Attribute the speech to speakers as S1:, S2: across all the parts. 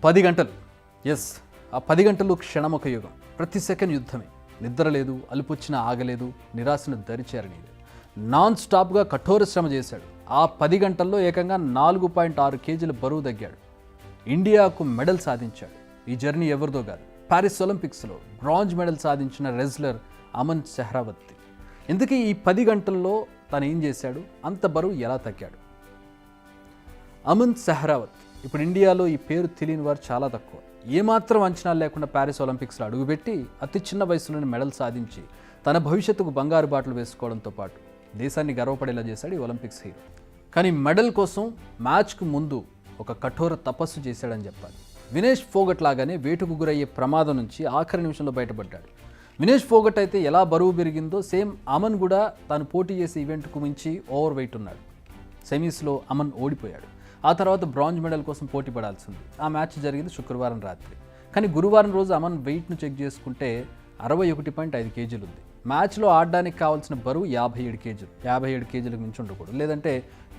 S1: 10 గంటలు. ఆ 10 గంటలు క్షణం ఒక యుగం. ప్రతి సెకండ్ యుద్ధమే. నిద్ర లేదు, అలుపొచ్చినా ఆగలేదు, నిరాశను దరిచేరనీయలేదు. నాన్ స్టాప్గా కఠోర శ్రమ చేశాడు. ఆ 10 గంటల్లో ఏకంగా 4.6 కేజీల బరువు తగ్గాడు. ఇండియాకు మెడల్ సాధించాడు. ఈ జర్నీ ఎవరిదో కాదు, ప్యారిస్ ఒలింపిక్స్లో బ్రాంజ్ మెడల్ సాధించిన రెజ్లర్ అమన్ సెహ్రావత్. ఇందుకే ఈ 10 గంటల్లో తను ఏం చేశాడు, అంత బరువు ఎలా తగ్గాడు? అమన్ సెహ్రావత్ ఇప్పుడు ఇండియాలో ఈ పేరు తెలియని వారు చాలా తక్కువ. ఏమాత్రం అంచనాలు లేకుండా ప్యారిస్ ఒలింపిక్స్లో అడుగుపెట్టి అతి చిన్న వయసులోనే మెడల్ సాధించి తన భవిష్యత్తుకు బంగారు బాటలు వేసుకోవడంతో పాటు దేశాన్ని గర్వపడేలా చేశాడు ఈ ఒలింపిక్స్ హీరో. కానీ మెడల్ కోసం మ్యాచ్కు ముందు ఒక కఠోర తపస్సు చేశాడని చెప్పాలి. వినేష్ ఫోగట్ లాగానే వేటుకు గురయ్యే ప్రమాదం నుంచి ఆఖరి నిమిషంలో బయటపడ్డాడు. వినేష్ ఫోగట్ అయితే ఎలా బరువు పెరిగిందో సేమ్ అమన్ కూడా తాను పోటీ చేసే ఈవెంట్కు మించి ఓవర్ వెయిట్ ఉన్నాడు. సెమీస్లో అమన్ ఓడిపోయాడు. ఆ తర్వాత బ్రాంజ్ మెడల్ కోసం పోటీ పడాల్సింది. ఆ మ్యాచ్ జరిగింది శుక్రవారం రాత్రి. కానీ గురువారం రోజు అమన్ వెయిట్ను చెక్ చేసుకుంటే 61.5 కేజీలు ఉంది. మ్యాచ్లో ఆడడానికి కావాల్సిన బరువు 57 కేజీలు. 57 కేజీలకు మించి ఉండకూడదు, లేదంటే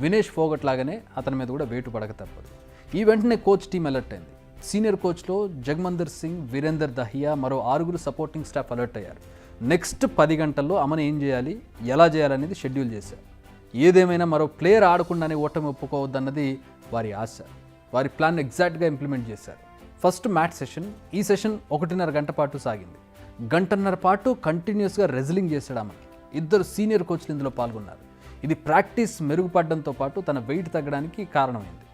S1: వినేష్ ఫోగట్ లాగానే అతని మీద కూడా వేటు పడక తప్పదు. ఈ వెంటనే కోచ్ టీం అలర్ట్ అయింది. సీనియర్ కోచ్లో జగ్మందర్ సింగ్, వీరేందర్ దహియా, మరో 6 సపోర్టింగ్ స్టాఫ్ అలర్ట్ అయ్యారు. నెక్స్ట్ 10 గంటల్లో అమన్ ఏం చేయాలి, ఎలా చేయాలనేది షెడ్యూల్ చేశారు. ఏదేమైనా మరో ప్లేయర్ ఆడకుండానే ఓటమి ఒప్పుకోవద్దన్నది వారి ఆశ. వారి ప్లాన్ ఎగ్జాక్ట్గా ఇంప్లిమెంట్ చేశారు. First match session. ఈ సెషన్ 1.5 గంట పాటు సాగింది. గంటన్నర పాటు కంటిన్యూస్గా రెజ్లింగ్ చేశాడు అమన్. 2 సీనియర్ కోచ్లు ఇందులో పాల్గొన్నారు. ఇది ప్రాక్టీస్ మెరుగుపడడంతో పాటు తన వెయిట్ తగ్గడానికి కారణమైంది.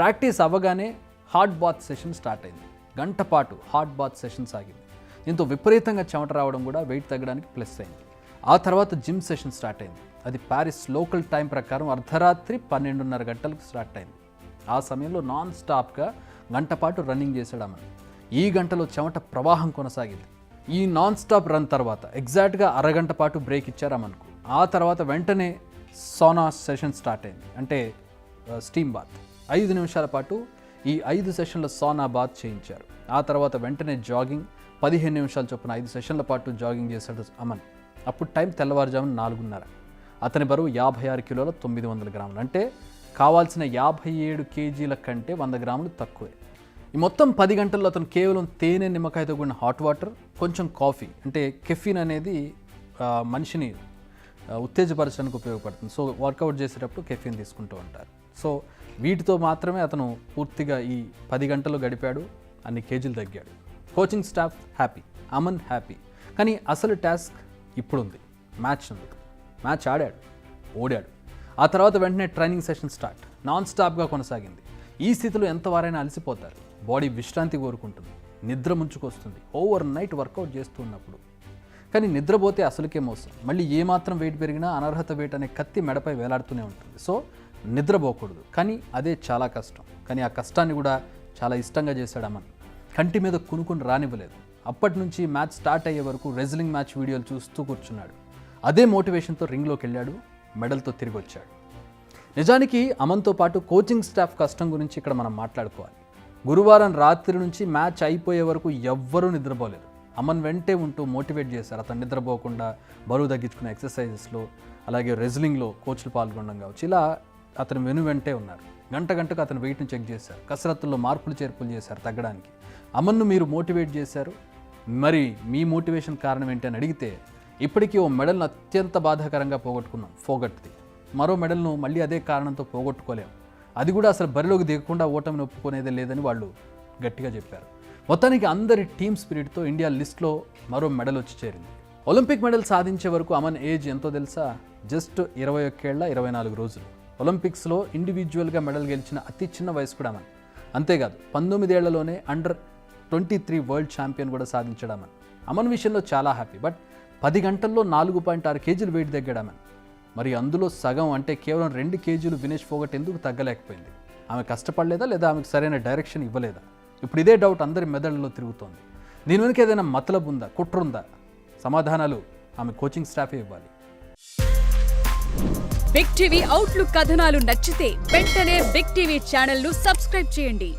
S1: ప్రాక్టీస్ అవ్వగానే హాట్ బాత్ సెషన్ స్టార్ట్ అయింది. గంట పాటు హాట్ బాత్ సెషన్ సాగింది. దీంతో విపరీతంగా చెమట రావడం కూడా వెయిట్ తగ్గడానికి ప్లస్ అయింది. ఆ తర్వాత జిమ్ సెషన్ స్టార్ట్ అయింది. అది ప్యారిస్ లోకల్ టైం ప్రకారం అర్ధరాత్రి 12:30 గంటలకు స్టార్ట్ అయింది. ఆ సమయంలో నాన్ స్టాప్గా గంట పాటు రన్నింగ్ చేశాడు అమన్. ఈ గంటలో చెమట ప్రవాహం కొనసాగింది. ఈ నాన్ స్టాప్ రన్ తర్వాత ఎగ్జాక్ట్గా అరగంట పాటు బ్రేక్ ఇచ్చారు అమన్కు. ఆ తర్వాత వెంటనే సోనా సెషన్ స్టార్ట్ అయింది, అంటే స్టీమ్ బాత్. 5 నిమిషాల పాటు ఈ 5 సెషన్ల సోనా బాత్ చేయించారు. ఆ తర్వాత వెంటనే జాగింగ్. 15 నిమిషాల చొప్పున 5 సెషన్ల పాటు జాగింగ్ చేశాడు అమన్. అప్పుడు టైం తెల్లవారుజామున 4:30. అతని బరువు 56 కిలోల 900 గ్రాములు, అంటే కావాల్సిన 57 కేజీల కంటే 100 గ్రాములు తక్కువే. ఈ మొత్తం 10 గంటల్లో అతను కేవలం తేనె, నిమ్మకాయతో కూడిన హాట్ వాటర్, కొంచెం కాఫీ, అంటే కెఫీన్ అనేది మనిషిని ఉత్తేజపరచడానికి ఉపయోగపడుతుంది. సో వర్కౌట్ చేసేటప్పుడు కెఫీన్ తీసుకుంటూ ఉంటారు. సో వీటితో మాత్రమే అతను పూర్తిగా ఈ 10 గంటలు గడిపాడు. అన్ని కేజీలు తగ్గాడు. Coaching staff happy, Aman happy. కానీ అసలు టాస్క్ ఇప్పుడుంది. మ్యాచ్ ఉంది. మ్యాచ్ ఆడాడు, ఓడాడు. ఆ తర్వాత వెంటనే ట్రైనింగ్ సెషన్ స్టార్ట్. నాన్ స్టాప్గా కొనసాగింది. ఈ స్థితిలో ఎంతవారైనా అలసిపోతారు. బాడీ విశ్రాంతి కోరుకుంటుంది. నిద్ర ముంచుకొస్తుంది ఓవర్ నైట్ వర్కౌట్ చేస్తూ ఉన్నప్పుడు. కానీ నిద్రపోతే అసలుకే మోసం. మళ్ళీ ఏమాత్రం వెయిట్ పెరిగినా అనర్హత వెయిట్ అనే కత్తి మెడపై వేలాడుతూనే ఉంటుంది. సో నిద్రపోకూడదు. కానీ అదే చాలా కష్టం. కానీ ఆ కష్టాన్ని కూడా చాలా ఇష్టంగా చేశాడు అమన్. కంటి మీద కునుకుని రానివ్వలేదు. అప్పటి నుంచి మ్యాచ్ స్టార్ట్ అయ్యే వరకు రెజ్లింగ్ మ్యాచ్ వీడియోలు చూస్తూ కూర్చున్నాడు. అదే మోటివేషన్తో రింగ్లోకి వెళ్ళాడు. మెడల్తో తిరిగి వచ్చాడు. నిజానికి అమన్తో పాటు కోచింగ్ స్టాఫ్ కష్టం గురించి ఇక్కడ మనం మాట్లాడుకోవాలి. గురువారం రాత్రి నుంచి మ్యాచ్ అయిపోయే వరకు ఎవ్వరూ నిద్రపోలేదు. అమన్ వెంటే ఉంటూ మోటివేట్ చేశారు. అతను నిద్రపోకుండా బరువు తగ్గించుకునే ఎక్సర్సైజెస్లో, అలాగే రెజ్లింగ్లో కోచ్లు పాల్గొనడం కావచ్చు, ఇలా అతను వెంటే ఉన్నారు. గంటకు అతను వెయిట్ని చెక్ చేశారు. కసరత్తుల్లో మార్పులు చేర్పులు చేశారు తగ్గడానికి. అమన్ను మీరు మోటివేట్ చేశారు, మరి మీ మోటివేషన్ కారణం ఏంటి అని అడిగితే, ఇప్పటికీ ఓ మెడల్ను అత్యంత బాధాకరంగా పోగొట్టుకున్నాం ఫోగట్ది. మరో మెడల్ను మళ్ళీ అదే కారణంతో పోగొట్టుకోలేము. అది కూడా అసలు బరిలోకి దిగకుండా ఓటమిని ఒప్పుకునేదే లేదని వాళ్ళు గట్టిగా చెప్పారు. మొత్తానికి అందరి టీమ్ స్పిరిట్తో ఇండియా లిస్ట్లో మరో మెడల్ వచ్చి చేరింది. ఒలింపిక్ మెడల్ సాధించే వరకు అమన్ ఏజ్ ఎంతో తెలుసా? జస్ట్ 21 ఏళ్ల 24 రోజులు. ఒలింపిక్స్లో ఇండివిజువల్గా మెడల్ గెలిచిన అతి చిన్న వయసు కూడా అమన్. అంతేకాదు 19 ఏళ్లలోనే అండర్-23 వరల్డ్ ఛాంపియన్ కూడా సాధించాడు అమన్. అమన్ విషయంలో చాలా హ్యాపీ. బట్ 10 గంటల్లో 4.6 కేజీలు వెయిట్ తగ్గాడు అమన్. మరి అందులో సగం, అంటే కేవలం 2 కేజీలు వినేష్ ఫోగట్ ఎందుకు తగ్గలేకపోయింది? ఆమె కష్టపడలేదా, లేదా ఆమెకు సరైన డైరెక్షన్ ఇవ్వలేదా? ఇప్పుడు ఇదే డౌట్ అందరి మెదడులో తిరుగుతోంది. దీని వెనుక ఏదైనా మతలబు ఉందా, కుట్ర ఉందా? సమాధానాలు ఆమె కోచింగ్ స్టాఫే ఇవ్వాలి.
S2: బిగ్ టీవీ అవుట్లుక్ కథనాలు నచ్చితే వెంటనే బిగ్ టీవీ ఛానల్ ను సబ్స్క్రైబ్ చేయండి.